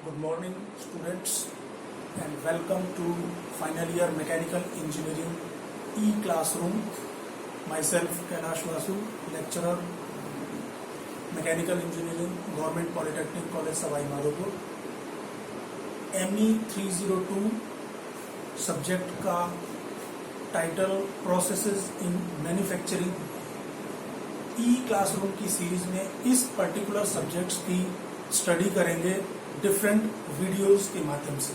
Good morning, students, and welcome to final year mechanical engineering e-classroom. Myself, Kailash Vasu, lecturer, mechanical engineering, Government Polytechnic College, Savai Madhopur. ME 302 subject का title processes in manufacturing E classroom की series में इस particular subjects की study करेंगे different videos के माध्यम से।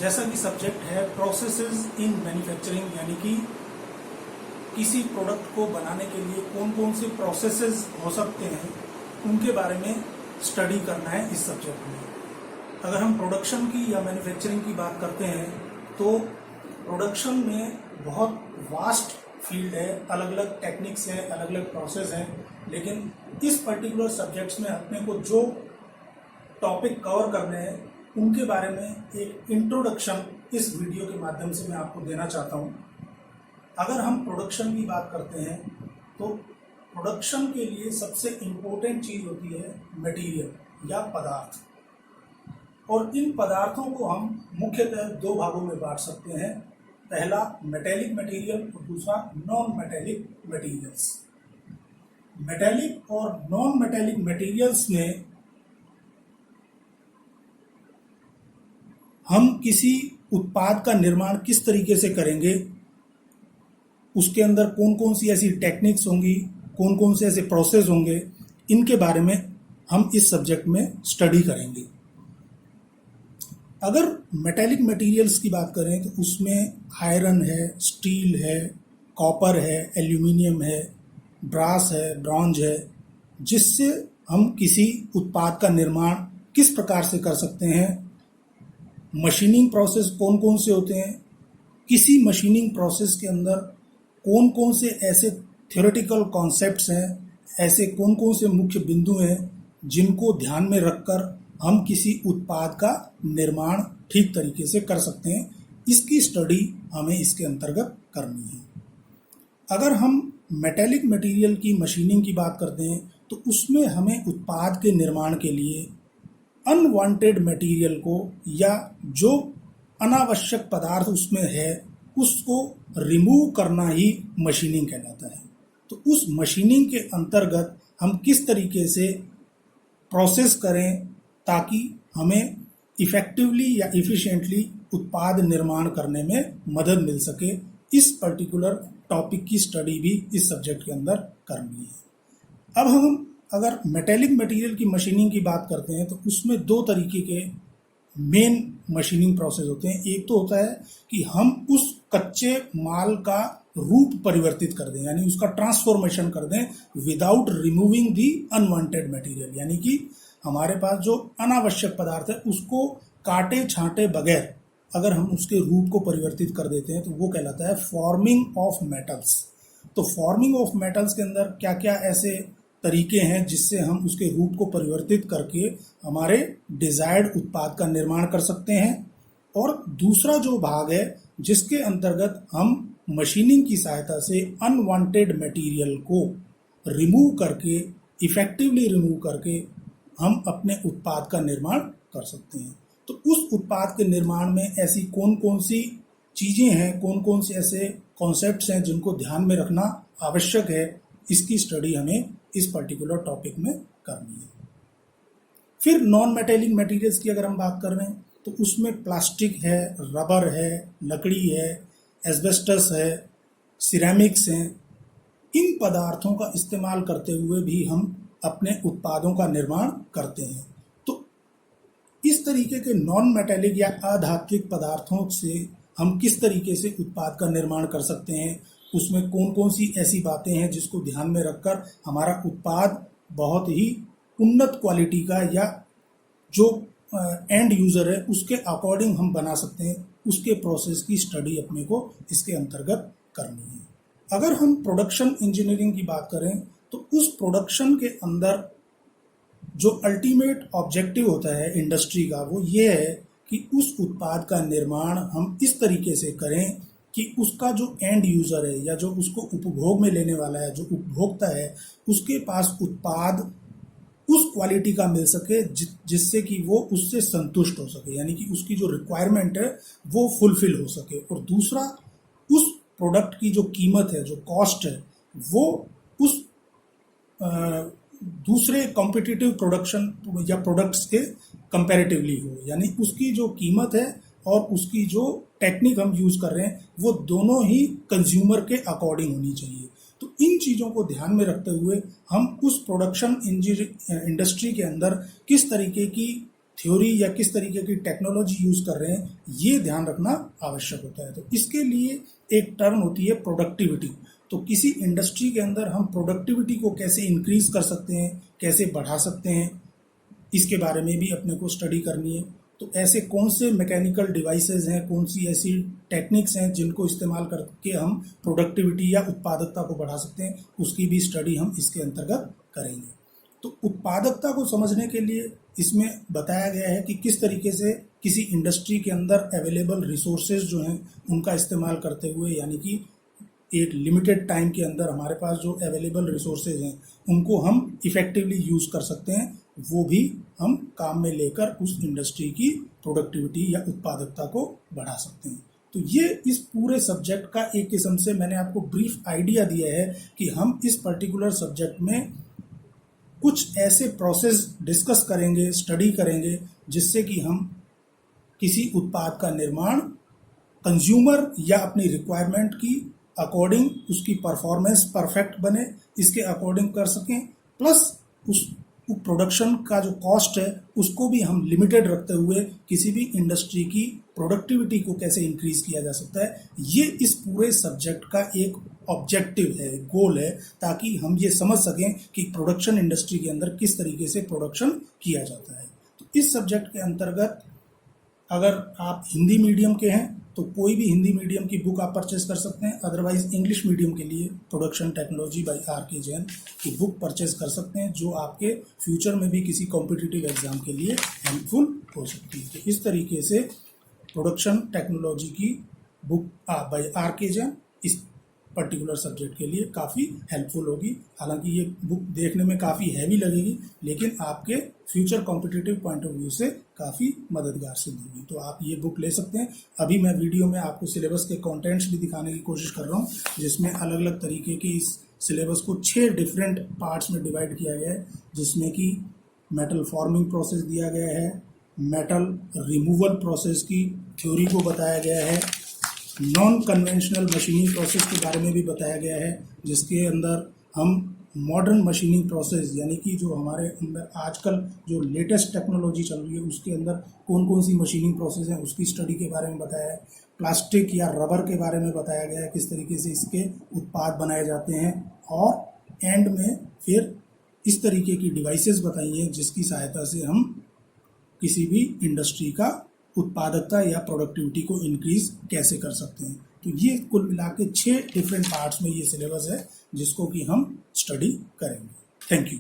जैसा कि सब्जेक्ट है प्रोसेसेस इन मैन्युफैक्चरिंग, यानी कि किसी प्रोडक्ट को बनाने के लिए कौन कौन से प्रोसेसेस हो सकते हैं उनके बारे में स्टडी करना है इस सब्जेक्ट में। अगर हम प्रोडक्शन की या मैन्युफैक्चरिंग की बात करते हैं तो प्रोडक्शन में बहुत वास्ट फील्ड है, अलग अलग टेक्निक्स हैं, अलग अलग प्रोसेस हैं, लेकिन इस पर्टिकुलर सब्जेक्ट्स में अपने को जो टॉपिक कवर करने हैं उनके बारे में एक इंट्रोडक्शन इस वीडियो के माध्यम से मैं आपको देना चाहता हूं। अगर हम प्रोडक्शन की बात करते हैं तो प्रोडक्शन के लिए सबसे इम्पोर्टेंट चीज होती है मटेरियल या पदार्थ, और इन पदार्थों को हम मुख्यतः दो भागों में बांट सकते हैं। पहला मेटेलिक मटेरियल और दूसरा नॉन मेटेलिक मटेरियल्स। मेटेलिक और नॉन मेटेलिक मटेरियल्स में हम किसी उत्पाद का निर्माण किस तरीके से करेंगे, उसके अंदर कौन कौन सी ऐसी टेक्निक्स होंगी, कौन कौन से ऐसे प्रोसेस होंगे, इनके बारे में हम इस सब्जेक्ट में स्टडी करेंगे। अगर मेटेलिक मटेरियल्स की बात करें तो उसमें आयरन है, स्टील है, कॉपर है, एल्यूमिनियम है, ब्रास है, ब्रॉन्ज है, जिससे हम किसी उत्पाद का निर्माण किस प्रकार से कर सकते हैं। मशीनिंग प्रोसेस कौन कौन से होते हैं, किसी मशीनिंग प्रोसेस के अंदर कौन कौन से ऐसे थ्योरेटिकल कॉन्सेप्ट्स हैं, ऐसे कौन कौन से मुख्य बिंदु हैं जिनको ध्यान में रखकर हम किसी उत्पाद का निर्माण ठीक तरीके से कर सकते हैं, इसकी स्टडी हमें इसके अंतर्गत करनी है। अगर हम मेटेलिक मटेरियल की मशीनिंग की बात करते हैं तो उसमें हमें उत्पाद के निर्माण के लिए अनवांटेड मटेरियल को या जो अनावश्यक पदार्थ उसमें है उसको रिमूव करना ही मशीनिंग कहलाता है। तो उस मशीनिंग के अंतर्गत हम किस तरीके से प्रोसेस करें ताकि हमें इफेक्टिवली या इफिशिएंटली उत्पाद निर्माण करने में मदद मिल सके, इस पर्टिकुलर टॉपिक की स्टडी भी इस सब्जेक्ट के अंदर करनी है। अब हम अगर मेटेलिक मटेरियल की मशीनिंग की बात करते हैं तो उसमें दो तरीके के मेन मशीनिंग प्रोसेस होते हैं। एक तो होता है कि हम उस कच्चे माल का रूप परिवर्तित कर दें, यानी उसका ट्रांसफॉर्मेशन कर दें विदाउट रिमूविंग दी अनवांटेड मटेरियल, यानी कि हमारे पास जो अनावश्यक पदार्थ है उसको काटे छांटे बगैर अगर हम उसके रूप को परिवर्तित कर देते हैं तो वो कहलाता है फॉर्मिंग ऑफ मेटल्स। तो फॉर्मिंग ऑफ मेटल्स के अंदर क्या क्या ऐसे तरीके हैं जिससे हम उसके रूप को परिवर्तित करके हमारे डिजायर्ड उत्पाद का निर्माण कर सकते हैं। और दूसरा जो भाग है जिसके अंतर्गत हम मशीनिंग की सहायता से अनवांटेड मटेरियल को रिमूव करके, इफेक्टिवली रिमूव करके हम अपने उत्पाद का निर्माण कर सकते हैं। तो उस उत्पाद के निर्माण में ऐसी कौन कौन सी चीजें हैं, कौन कौन से ऐसे कॉन्सेप्ट्स हैं जिनको ध्यान में रखना आवश्यक है, इसकी स्टडी हमें इस पर्टिकुलर टॉपिक में करनी है। फिर नॉन मेटेलिक मटेरियल्स की अगर हम बात कर रहे हैं तो उसमें प्लास्टिक है, रबर है, लकड़ी है, एस्बेस्टस है, सिरेमिक्स हैं। इन पदार्थों का इस्तेमाल करते हुए भी हम अपने उत्पादों का निर्माण करते हैं। तो इस तरीके के नॉन मेटेलिक या अधात्विक पदार्थों से हम किस तरीके से उत्पाद का निर्माण कर सकते हैं, उसमें कौन कौन सी ऐसी बातें हैं जिसको ध्यान में रखकर हमारा उत्पाद बहुत ही उन्नत क्वालिटी का या जो एंड यूजर है उसके अकॉर्डिंग हम बना सकते हैं, उसके प्रोसेस की स्टडी अपने को इसके अंतर्गत करनी है। अगर हम प्रोडक्शन इंजीनियरिंग की बात करें तो उस प्रोडक्शन के अंदर जो अल्टीमेट ऑब्जेक्टिव होता है इंडस्ट्री का वो ये है कि उस उत्पाद का निर्माण हम इस तरीके से करें कि उसका जो एंड यूजर है या जो उसको उपभोग में लेने वाला है, जो उपभोक्ता है, उसके पास उत्पाद उस क्वालिटी का मिल सके जिससे कि वो उससे संतुष्ट हो सके, यानी कि उसकी जो रिक्वायरमेंट है वो फुलफिल हो सके। और दूसरा, उस प्रोडक्ट की जो कीमत है, जो कॉस्ट है, वो उस दूसरे कॉम्पिटिटिव प्रोडक्शन या प्रोडक्ट्स के कंपैरेटिवली हो, यानी उसकी जो कीमत है और उसकी जो टेक्निक हम यूज़ कर रहे हैं वो दोनों ही कंज्यूमर के अकॉर्डिंग होनी चाहिए। तो इन चीज़ों को ध्यान में रखते हुए हम उस प्रोडक्शन इंडस्ट्री के अंदर किस तरीके की थ्योरी या किस तरीके की टेक्नोलॉजी यूज़ कर रहे हैं, ये ध्यान रखना आवश्यक होता है। तो इसके लिए एक टर्म होती है प्रोडक्टिविटी। तो किसी इंडस्ट्री के अंदर हम प्रोडक्टिविटी को कैसे इंक्रीज कर सकते हैं, कैसे बढ़ा सकते हैं, इसके बारे में भी अपने को स्टडी करनी है। तो ऐसे कौन से मैकेनिकल डिवाइसेस हैं, कौन सी ऐसी टेक्निक्स हैं जिनको इस्तेमाल करके हम प्रोडक्टिविटी या उत्पादकता को बढ़ा सकते हैं, उसकी भी स्टडी हम इसके अंतर्गत करेंगे। तो उत्पादकता को समझने के लिए इसमें बताया गया है कि किस तरीके से किसी इंडस्ट्री के अंदर अवेलेबल रिसोर्सेज जो हैं उनका इस्तेमाल करते हुए, यानी कि एक लिमिटेड टाइम के अंदर हमारे पास जो अवेलेबल रिसोर्सेज हैं उनको हम इफ़ेक्टिवली यूज़ कर सकते हैं, वो भी हम काम में लेकर उस इंडस्ट्री की प्रोडक्टिविटी या उत्पादकता को बढ़ा सकते हैं। तो ये इस पूरे सब्जेक्ट का एक किस्म से मैंने आपको ब्रीफ आइडिया दिया है कि हम इस पर्टिकुलर सब्जेक्ट में कुछ ऐसे प्रोसेस डिस्कस करेंगे, स्टडी करेंगे, जिससे कि हम किसी उत्पाद का निर्माण कंज्यूमर या अपनी रिक्वायरमेंट की अकॉर्डिंग उसकी परफॉर्मेंस परफेक्ट बने, इसके अकॉर्डिंग कर सकें, प्लस उस प्रोडक्शन का जो कॉस्ट है उसको भी हम लिमिटेड रखते हुए किसी भी इंडस्ट्री की प्रोडक्टिविटी को कैसे इंक्रीज किया जा सकता है, ये इस पूरे सब्जेक्ट का एक ऑब्जेक्टिव है, गोल है, ताकि हम ये समझ सकें कि प्रोडक्शन इंडस्ट्री के अंदर किस तरीके से प्रोडक्शन किया जाता है। तो इस सब्जेक्ट के अंतर्गत अगर आप हिंदी मीडियम के हैं तो कोई भी हिंदी मीडियम की बुक आप परचेज कर सकते हैं, अदरवाइज इंग्लिश मीडियम के लिए production technology by R K. Jain की बुक परचेज कर सकते हैं, जो आपके फ्यूचर में भी किसी कॉम्पिटिटिव एग्जाम के लिए हेल्पफुल हो सकती है। तो इस तरीके से प्रोडक्शन टेक्नोलॉजी की बुक बाय आर.के. जैन इस पर्टिकुलर सब्जेक्ट के लिए काफ़ी हेल्पफुल होगी। हालांकि ये बुक देखने में काफ़ी हैवी लगेगी, लेकिन आपके future competitive point of view से काफ़ी मददगार सिद्ध होगी। तो आप ये बुक ले सकते हैं। अभी मैं वीडियो में आपको सिलेबस के कंटेंट्स भी दिखाने की कोशिश कर रहा हूँ, जिसमें अलग अलग तरीके की इस सिलेबस को 6 डिफरेंट पार्ट्स में डिवाइड किया गया है, जिसमें कि मेटल फॉर्मिंग प्रोसेस दिया गया है, मेटल रिमूवल प्रोसेस की थ्योरी को बताया गया है, नॉन कन्वेंशनल मशीनिंग प्रोसेस के बारे में भी बताया गया है, जिसके अंदर हम मॉडर्न मशीनिंग प्रोसेस, यानी कि जो हमारे अंदर आजकल जो लेटेस्ट टेक्नोलॉजी चल रही है उसके अंदर कौन कौन सी मशीनिंग प्रोसेस हैं उसकी स्टडी के बारे में बताया है। प्लास्टिक या रबर के बारे में बताया गया है, किस तरीके से इसके उत्पाद बनाए जाते हैं, और एंड में फिर इस तरीके की डिवाइसेस बताई हैं जिसकी सहायता से हम किसी भी इंडस्ट्री का उत्पादकता या प्रोडक्टिविटी को इंक्रीज कैसे कर सकते हैं। तो ये कुल मिला के 6 डिफरेंट पार्ट्स में ये सिलेबस है जिसको कि हम स्टडी करेंगे। Thank you.